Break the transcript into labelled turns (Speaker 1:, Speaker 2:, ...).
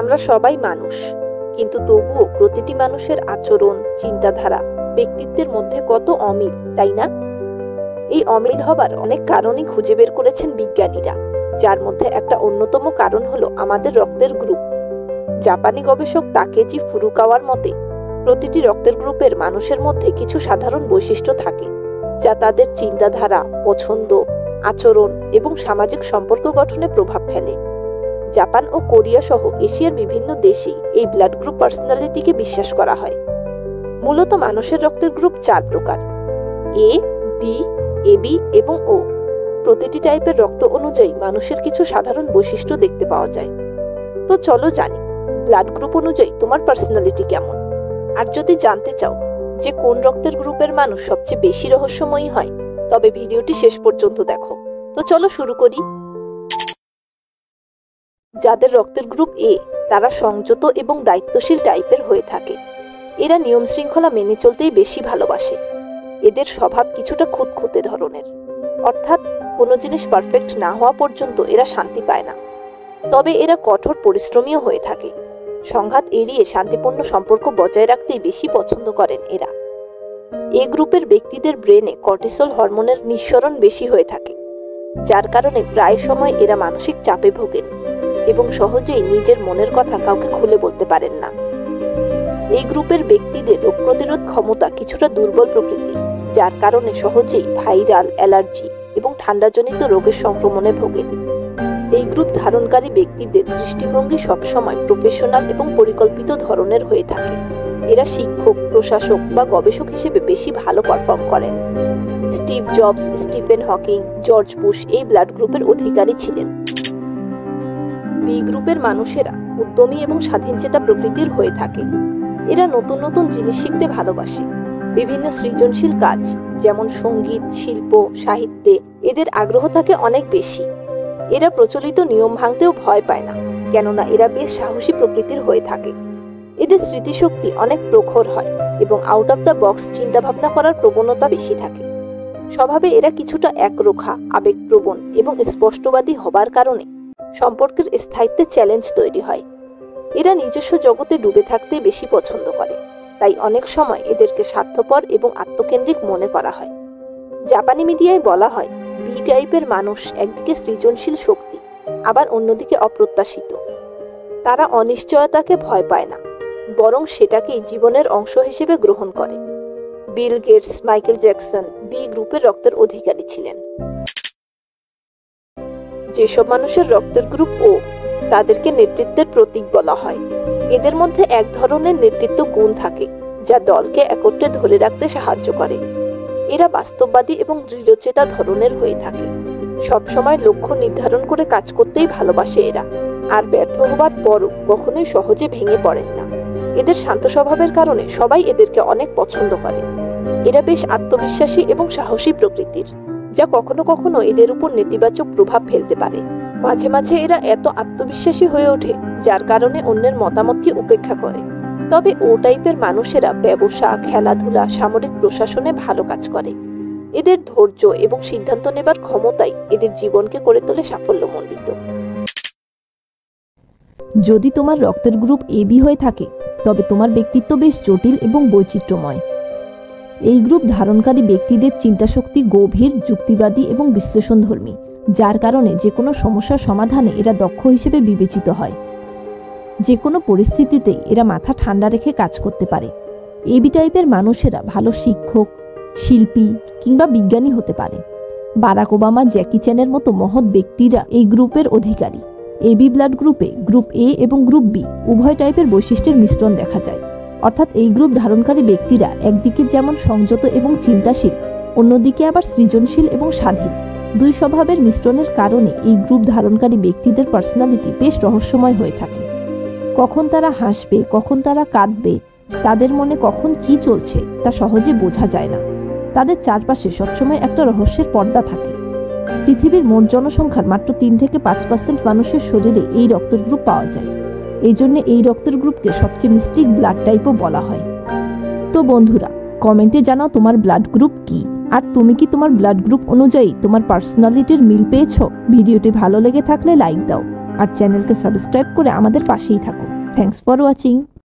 Speaker 1: আমরা সবাই মানুষ, কিন্তু তবুও প্রতিটি মানুষের আচরণ, চিন্তাধারা, ব্যক্তিত্বের মধ্যে কত অমিল, তাই না? এই অমিল হবার অনেক কারণই খুঁজে বের করেছেন বিজ্ঞানীরা, যার মধ্যে একটা অন্যতম কারণ হলো আমাদের রক্তের গ্রুপ। জাপানি গবেষক তাকেজি ফুরুকাওয়ার মতে প্রতিটি রক্তের গ্রুপের মানুষের মধ্যে কিছু সাধারণ বৈশিষ্ট্য থাকে, যা তাদের চিন্তাধারা, পছন্দ, আচরণ এবং সামাজিক সম্পর্ক গঠনে প্রভাব ফেলে। জাপান ও কোরিয়া সহ এশিয়ার বিভিন্ন দেশেই এই ব্লাড গ্রুপ পার্সোনালিটিকে বিশ্বাস করা হয়। মূলত মানুষের রক্তের গ্রুপ 4 প্রকার: এ, বি, এবি এবং ও। প্রতিটি টাইপের রক্ত অনুযায়ী মানুষের কিছু সাধারণ বৈশিষ্ট্য দেখতে পাওয়া যায়। তো চলো জানি ব্লাড গ্রুপ অনুযায়ী তোমার পার্সোনালিটি কেমন। আর যদি জানতে চাও যে কোন রক্তের গ্রুপের মানুষ সবচেয়ে বেশি রহস্যময়ী হয়, তবে ভিডিওটি শেষ পর্যন্ত দেখো। তো চলো শুরু করি। যাদের রক্তের গ্রুপ এ, তারা সংযত এবং দায়িত্বশীল টাইপের হয়ে থাকে। এরা নিয়ম শৃঙ্খলা মেনে চলতেই বেশি ভালোবাসে। এদের স্বভাব কিছুটা খুঁতখুঁতে ধরনের, অর্থাৎ কোনো জিনিস পারফেক্ট না হওয়া পর্যন্ত এরা শান্তি পায় না। তবে এরা কঠোর পরিশ্রমীও হয়ে থাকে। সংঘাত এড়িয়ে শান্তিপূর্ণ সম্পর্ক বজায় রাখতেই বেশি পছন্দ করেন এরা। এ গ্রুপের ব্যক্তিদের ব্রেনে কর্টিসল হরমোনের নিঃসরণ বেশি হয়ে থাকে, যার কারণে প্রায় সময় এরা মানসিক চাপে ভোগেন এবং সহজেই নিজের মনের কথা কাউকে খুলে বলতে পারেন না। এই গ্রুপের ব্যক্তিদের রোগ প্রতিরোধ ক্ষমতা কিছুটা দুর্বল প্রকৃতির, যার কারণে সহজেই ভাইরাল, অ্যালার্জি এবং ঠান্ডাজনিত রোগের সংক্রমণে ভোগেন। এই গ্রুপ ধারণকারী ব্যক্তিদের দৃষ্টিভঙ্গি সবসময় প্রফেশনাল এবং পরিকল্পিত ধরনের হয়ে থাকে। এরা শিক্ষক, প্রশাসক বা গবেষক হিসেবে বেশি ভালো পারফর্ম করেন। Steve jobs, Stephen Hawking, George Bush এই ব্লাড গ্রুপের অধিকারী ছিলেন। বি গ্রুপের মানুষেরা উদ্যমী এবং স্বাধীনচেতা প্রকৃতির হয়ে থাকে। এরা নতুন নতুন জিনিস শিখতে ভালোবাসে। বিভিন্ন সৃজনশীল কাজ যেমন সঙ্গীত, শিল্প, সাহিত্যে এদের আগ্রহ থাকে অনেক বেশি। এরা প্রচলিত নিয়ম ভাঙতেও ভয় পায় না, কেননা এরা বেশ সাহসী প্রকৃতির হয়ে থাকে। এদের স্মৃতিশক্তি অনেক প্রখর হয় এবং আউট অফ দ্য বক্স চিন্তাভাবনা করার প্রবণতা বেশি থাকে। স্বভাবে এরা কিছুটা একরোখা, আবেগপ্রবণ এবং স্পষ্টবাদী হবার কারণে সম্পর্কের স্থায়িত্বে চ্যালেঞ্জ তৈরি হয়। এরা নিজস্ব জগতে ডুবে থাকতে বেশি পছন্দ করে, তাই অনেক সময় এদেরকে স্বার্থপর এবং আত্মকেন্দ্রিক মনে করা হয়। জাপানি মিডিয়ায় বলা হয়, বি টাইপের মানুষ একদিকে সৃজনশীল শক্তি, আবার অন্যদিকে অপ্রত্যাশিত। তারা অনিশ্চয়তাকে ভয় পায় না, বরং সেটাকেই জীবনের অংশ হিসেবে গ্রহণ করে। Bill Gates, Michael Jackson B গ্রুপের রক্তের অধিকারী ছিলেন। যেসব মানুষের রক্তের গ্রুপ ও, তাদেরকে নেতৃত্বের প্রতীক বলা হয়। এদের মধ্যে এক ধরনের নেতৃত্ব গুণ থাকে, যা দলকে একত্রে ধরে রাখতে সাহায্য করে। এরা বাস্তববাদী এবং দৃঢ়চেতা ধরনের হয়ে থাকে। সবসময় লক্ষ্য নির্ধারণ করে কাজ করতেই ভালোবাসে এরা, আর ব্যর্থ হবার পরও কখনোই সহজে ভেঙে পড়েন না। এদের শান্ত স্বভাবের কারণে সবাই এদেরকে অনেক পছন্দ করে। এরা বেশ আত্মবিশ্বাসী এবং সাহসী প্রকৃতির, যা কখনো কখনো এদের উপর নেতিবাচক প্রভাব ফেলতে পারে। মাঝে মাঝে এরা এত আত্মবিশ্বাসী হয়ে ওঠে, যার কারণে অন্যের মতামতকে উপেক্ষা করে। তবে ও টাইপের মানুষেরা ব্যবসা, খেলাধুলা, সামরিক প্রশাসনে ভালো কাজ করে। এদের ধৈর্য এবং সিদ্ধান্ত নেবার ক্ষমতাই এদের জীবনকে করে তোলে সাফল্যমণ্ডিত।
Speaker 2: যদি তোমার রক্তের গ্রুপ এবি হয়ে থাকে, তবে তোমার ব্যক্তিত্ব বেশ জটিল এবং বৈচিত্র্যময়। এই গ্রুপ ধারণকারী ব্যক্তিদের চিন্তাশক্তি গভীর, যুক্তিবাদী এবং বিশ্লেষণধর্মী, যার কারণে যে কোনো সমস্যার সমাধানে এরা দক্ষ হিসেবে বিবেচিত হয়। যে কোনো পরিস্থিতিতেই এরা মাথা ঠান্ডা রেখে কাজ করতে পারে। এবি টাইপের মানুষেরা ভালো শিক্ষক, শিল্পী কিংবা বিজ্ঞানী হতে পারে। বারাক ওবামা, জ্যাকি চ্যানের মতো মহৎ ব্যক্তিরা এই গ্রুপের অধিকারী। এবি ব্লাড গ্রুপে গ্রুপ এ এবং গ্রুপ বি উভয় টাইপের বৈশিষ্ট্যের মিশ্রণ দেখা যায়। অর্থাৎ এই গ্রুপ ধারণকারী ব্যক্তিরা একদিকে যেমন সংযত এবং চিন্তাশীল, অন্যদিকে আবার সৃজনশীল এবং স্বাধীন। দুই স্বভাবের মিশ্রণের কারণে এই গ্রুপ ধারণকারী ব্যক্তিদের পার্সোনালিটি বেশ রহস্যময় হয়ে থাকে। কখন তারা হাসবে, কখন তারা কাঁদবে, তাদের মনে কখন কি চলছে তা সহজে বোঝা যায় না। তাদের চারপাশে সবসময় একটা রহস্যের পর্দা থাকে। পৃথিবীর মোট জনসংখ্যার মাত্র 3 থেকে 5% মানুষের শরীরে এই রক্তের গ্রুপ পাওয়া যায়। এই জন্য এই রক্তের গ্রুপকে সবচেয়ে মিস্টিক ব্লাড টাইপও বলা হয়। তো বন্ধুরা, কমেন্টে জানাও তোমার ব্লাড গ্রুপ কি, আর তুমি কি তোমার ব্লাড গ্রুপ অনুযায়ী তোমার পার্সোনালিটির মিল পেয়েছো? ভিডিওটি ভালো লেগে থাকলে লাইক দাও, আর চ্যানেলকে সাবস্ক্রাইব করে আমাদের পাশেই থাকো। Thanks for watching.